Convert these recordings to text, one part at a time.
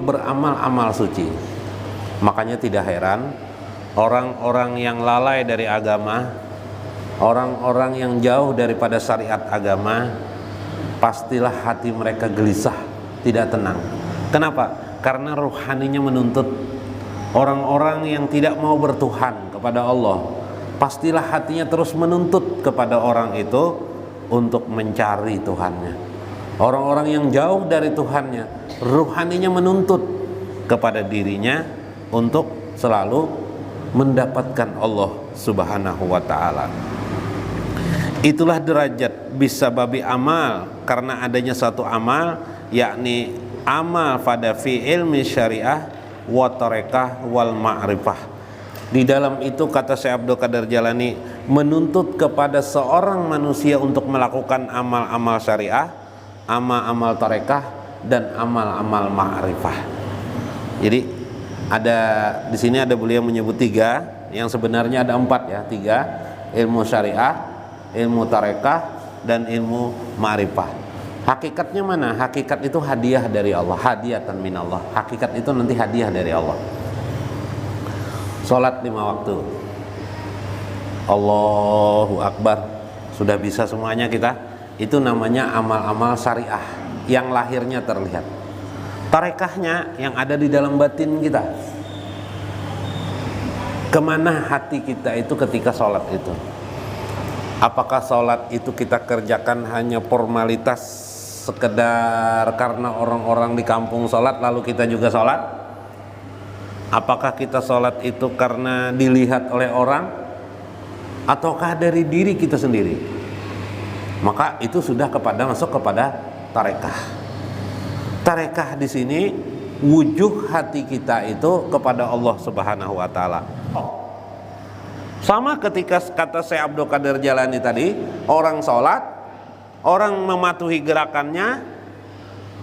beramal-amal suci. Makanya tidak heran orang-orang yang lalai dari agama, orang-orang yang jauh daripada syariat agama, pastilah hati mereka gelisah, tidak tenang. Kenapa? Karena rohaninya menuntut. Orang-orang yang tidak mau bertuhan kepada Allah, pastilah hatinya terus menuntut kepada orang itu untuk mencari Tuhannya. Orang-orang yang jauh dari Tuhannya, rohaninya menuntut kepada dirinya untuk selalu mendapatkan Allah Subhanahu wa ta'ala. Itulah derajat bisababi amal, karena adanya satu amal, yakni amal pada fi ilmi syariah wa tarekah wal ma'rifah. Di dalam itu, kata Syekh Abdul Qadir Jalani, menuntut kepada seorang manusia untuk melakukan amal-amal syariah, amal-amal tarekah, dan amal-amal ma'rifah. Jadi ada di sini ada beliau menyebut 3, yang sebenarnya ada 4 ya, 3: ilmu syariah, ilmu tarekah, dan ilmu ma'rifah. Hakikatnya mana? Hakikat itu hadiah dari Allah, hadiatan minallah. Hakikat itu nanti hadiah dari Allah. Salat 5 waktu, Allahu Akbar, sudah bisa semuanya kita. Itu namanya amal-amal syariah yang lahirnya terlihat. Tarekahnya yang ada di dalam batin kita. Kemana hati kita itu ketika sholat itu? Apakah sholat itu kita kerjakan hanya formalitas, sekedar karena orang-orang di kampung sholat lalu kita juga sholat? Apakah kita sholat itu karena dilihat oleh orang, ataukah dari diri kita sendiri? Maka itu sudah masuk kepada tarekah. Tarekah di sini wujuh hati kita itu kepada Allah Subhanahu wa ta'ala. Sama ketika kata Syekh Abdul Qadir Jalani tadi, orang sholat, orang mematuhi gerakannya,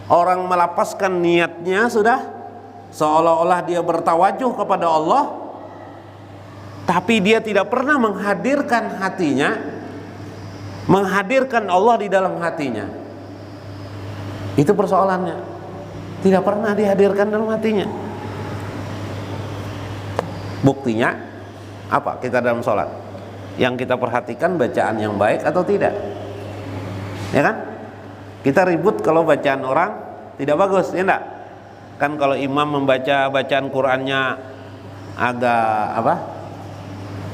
orang melapaskan niatnya, sudah seolah-olah dia bertawajuh kepada Allah, tapi dia tidak pernah menghadirkan hatinya, menghadirkan Allah di dalam hatinya. Itu persoalannya, tidak pernah dihadirkan dalam hatinya. Buktinya apa? Kita dalam sholat, yang kita perhatikan bacaan yang baik atau tidak, ya kan? Kita ribut kalau bacaan orang tidak bagus, ya enggak? Kan kalau imam membaca bacaan Qur'annya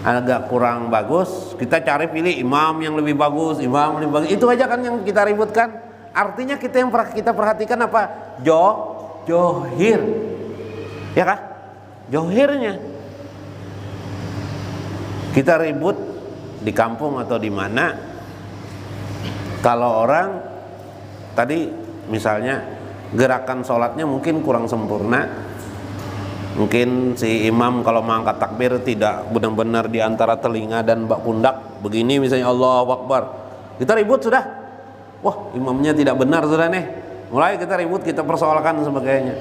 agak kurang bagus, kita cari pilih imam yang lebih bagus, imam lebih bagus. Itu aja kan yang kita ributkan. Artinya kita perhatikan apa? Johir, ya kan? Johirnya. Kita ribut di kampung atau di mana, kalau orang tadi misalnya gerakan sholatnya mungkin kurang sempurna, mungkin si imam kalau mengangkat takbir tidak benar-benar di antara telinga dan bak pundak begini misalnya, Allahu Akbar, kita ribut sudah, wah imamnya tidak benar sudah nih, mulai kita ribut, kita persoalkan dan sebagainya.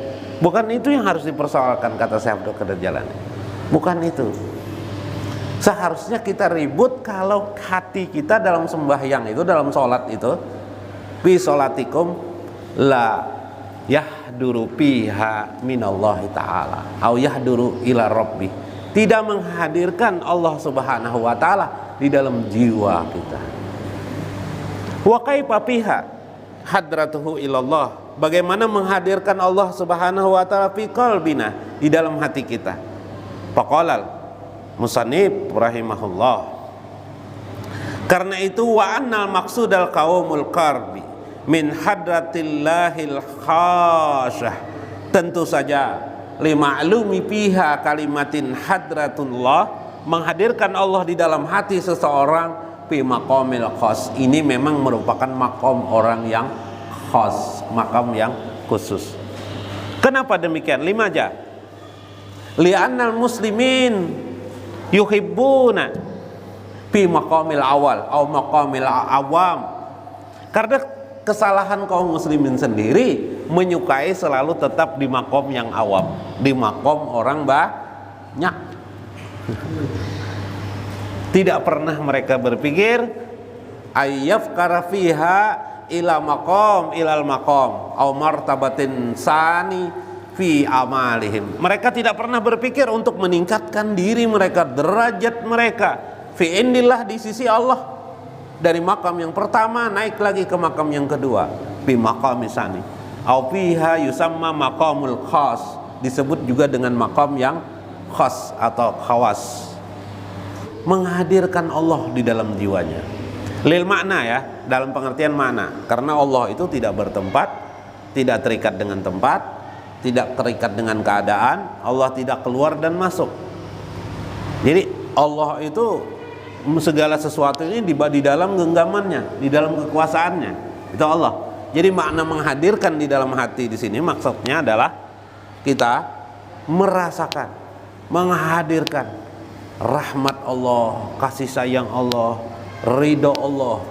Bukan itu yang harus dipersoalkan, kata Syekh Abdul Qadir Jalani. Bukan itu. Seharusnya kita ribut kalau hati kita dalam sembahyang itu, dalam sholat itu, fi sholatikum la yahduru fiha minallahi ta'ala au yahduru ila rabbi, tidak menghadirkan Allah Subhanahu wa ta'ala di dalam jiwa kita. Wa kaifa fiha hadratuhu ilallah, bagaimana menghadirkan Allah Subhanahu wa ta'ala fi qalbina, di dalam hati kita. Faqalal musannif rahimahullah, karena itu wa annal maqsudal qaumul qarbi min hadratillahil khasyah, tentu saja lima'lumi fiha kalimatin hadratullah, menghadirkan Allah di dalam hati seseorang fi maqamil khas, ini memang merupakan makom orang yang khas, makam yang khusus. Kenapa demikian? 5 aja. Li'annal muslimin yuhibbuna fi maqamil awal atau maqamil awam, karena kesalahan kaum muslimin sendiri menyukai selalu tetap di makom yang awam, di makom orang banyak. Tidak pernah mereka berpikir ayyafkara fiha ila maqam ilal maqam au martabatin sani fi amalihim. Mereka tidak pernah berpikir untuk meningkatkan diri mereka, derajat mereka fi indillah, di sisi Allah. Dari makam yang pertama naik lagi ke makam yang kedua, fi maqamisani. Au fiha yusamma maqamul khas, disebut juga dengan makam yang khas atau khawas. Menghadirkan Allah di dalam jiwanya. Lil makna ya, dalam pengertian makna. Karena Allah itu tidak bertempat, tidak terikat dengan tempat, tidak terikat dengan keadaan. Allah tidak keluar dan masuk. Jadi Allah itu segala sesuatu ini di dalam genggamannya, di dalam kekuasaannya. Itu Allah. Jadi makna menghadirkan di dalam hati di sini maksudnya adalah kita merasakan, menghadirkan rahmat Allah, kasih sayang Allah, ridho Allah